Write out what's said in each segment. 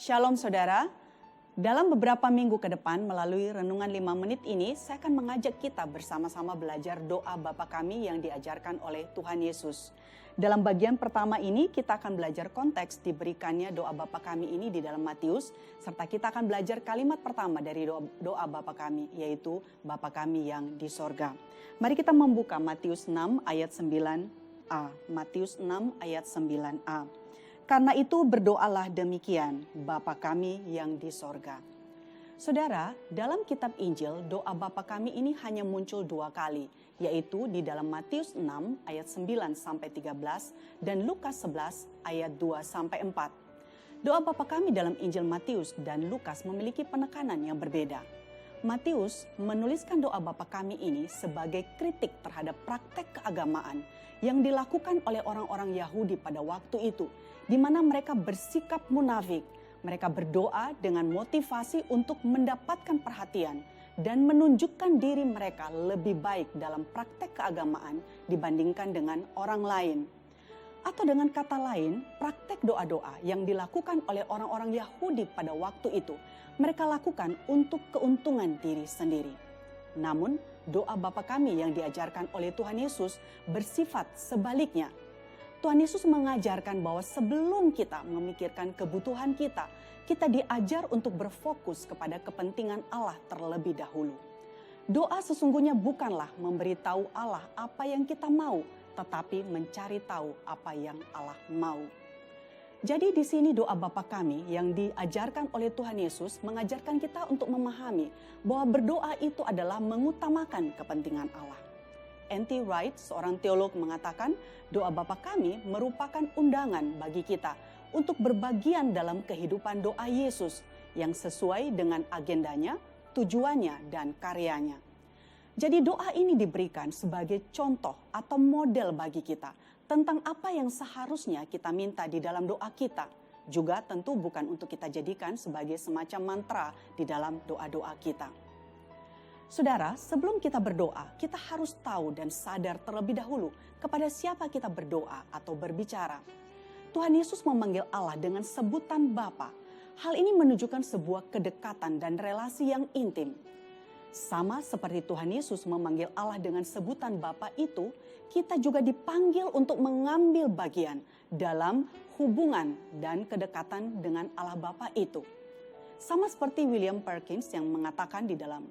Shalom saudara, dalam beberapa minggu ke depan melalui Renungan 5 menit ini saya akan mengajak kita bersama-sama belajar doa Bapa Kami yang diajarkan oleh Tuhan Yesus. Dalam bagian pertama ini kita akan belajar konteks diberikannya doa Bapa Kami ini di dalam Matius, serta kita akan belajar kalimat pertama dari doa Bapa Kami, yaitu Bapa Kami yang di sorga. Mari kita membuka Matius 6 ayat 9a. Matius 6 ayat 9a. Karena itu berdoalah demikian, Bapa Kami yang di sorga. Saudara, dalam kitab Injil, doa Bapa Kami ini hanya muncul 2 kali, yaitu di dalam Matius 6 ayat 9-13 dan Lukas 11 ayat 2-4. Doa Bapa Kami dalam Injil Matius dan Lukas memiliki penekanan yang berbeda. Matius menuliskan doa Bapa Kami ini sebagai kritik terhadap praktek keagamaan yang dilakukan oleh orang-orang Yahudi pada waktu itu, di mana mereka bersikap munafik. Mereka berdoa dengan motivasi untuk mendapatkan perhatian dan menunjukkan diri mereka lebih baik dalam praktek keagamaan dibandingkan dengan orang lain. Atau dengan kata lain, praktek doa-doa yang dilakukan oleh orang-orang Yahudi pada waktu itu, mereka lakukan untuk keuntungan diri sendiri. Namun, doa Bapa Kami yang diajarkan oleh Tuhan Yesus bersifat sebaliknya. Tuhan Yesus mengajarkan bahwa sebelum kita memikirkan kebutuhan kita, kita diajar untuk berfokus kepada kepentingan Allah terlebih dahulu. Doa sesungguhnya bukanlah memberitahu Allah apa yang kita mau, tetapi mencari tahu apa yang Allah mau. Jadi di sini doa Bapa Kami yang diajarkan oleh Tuhan Yesus mengajarkan kita untuk memahami bahwa berdoa itu adalah mengutamakan kepentingan Allah. N.T. Wright, seorang teolog, mengatakan doa Bapa Kami merupakan undangan bagi kita untuk berbagian dalam kehidupan doa Yesus yang sesuai dengan agendanya, tujuannya, dan karyanya. Jadi doa ini diberikan sebagai contoh atau model bagi kita tentang apa yang seharusnya kita minta di dalam doa kita. Juga tentu bukan untuk kita jadikan sebagai semacam mantra di dalam doa-doa kita. Saudara, sebelum kita berdoa, kita harus tahu dan sadar terlebih dahulu kepada siapa kita berdoa atau berbicara. Tuhan Yesus memanggil Allah dengan sebutan Bapa. Hal ini menunjukkan sebuah kedekatan dan relasi yang intim. Sama seperti Tuhan Yesus memanggil Allah dengan sebutan Bapa itu, kita juga dipanggil untuk mengambil bagian dalam hubungan dan kedekatan dengan Allah Bapa itu. Sama seperti William Perkins yang mengatakan di dalam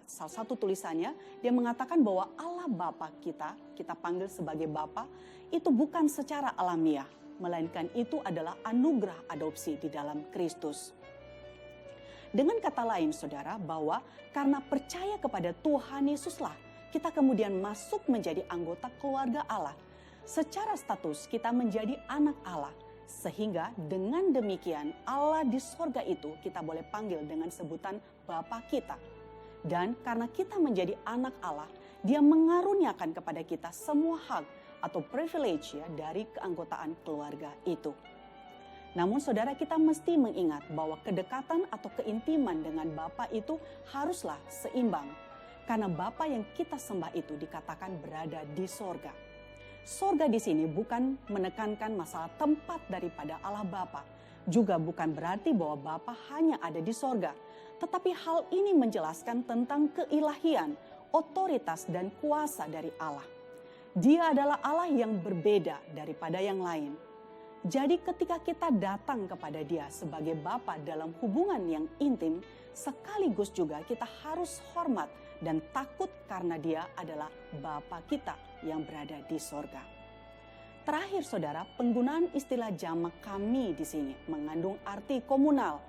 salah satu tulisannya, dia mengatakan bahwa Allah Bapa kita panggil sebagai Bapa, itu bukan secara alamiah, melainkan itu adalah anugerah adopsi di dalam Kristus. Dengan kata lain saudara, bahwa karena percaya kepada Tuhan Yesuslah, kita kemudian masuk menjadi anggota keluarga Allah. Secara status kita menjadi anak Allah. Sehingga dengan demikian Allah di sorga itu kita boleh panggil dengan sebutan Bapa kita. Dan karena kita menjadi anak Allah, Dia mengaruniakan kepada kita semua hak atau privilege dari keanggotaan keluarga itu. Namun saudara, kita mesti mengingat bahwa kedekatan atau keintiman dengan Bapa itu haruslah seimbang. Karena Bapa yang kita sembah itu dikatakan berada di sorga. Sorga di sini bukan menekankan masalah tempat daripada Allah Bapa. Juga bukan berarti bahwa Bapa hanya ada di sorga. Tetapi hal ini menjelaskan tentang keilahian, otoritas dan kuasa dari Allah. Dia adalah Allah yang berbeda daripada yang lain. Jadi ketika kita datang kepada Dia sebagai Bapa dalam hubungan yang intim, sekaligus juga kita harus hormat dan takut karena Dia adalah Bapa kita yang berada di sorga. Terakhir saudara, penggunaan istilah jamak kami di sini mengandung arti komunal.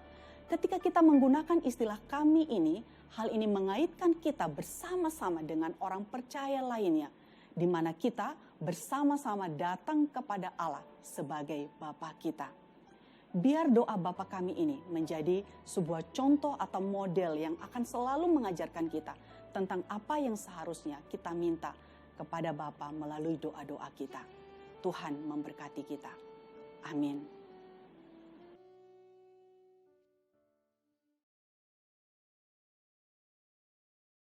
Ketika kita menggunakan istilah kami ini, hal ini mengaitkan kita bersama-sama dengan orang percaya lainnya, di mana kita bersama-sama datang kepada Allah sebagai Bapa kita. Biar doa Bapa Kami ini menjadi sebuah contoh atau model yang akan selalu mengajarkan kita tentang apa yang seharusnya kita minta kepada Bapa melalui doa-doa kita. Tuhan memberkati kita. Amin.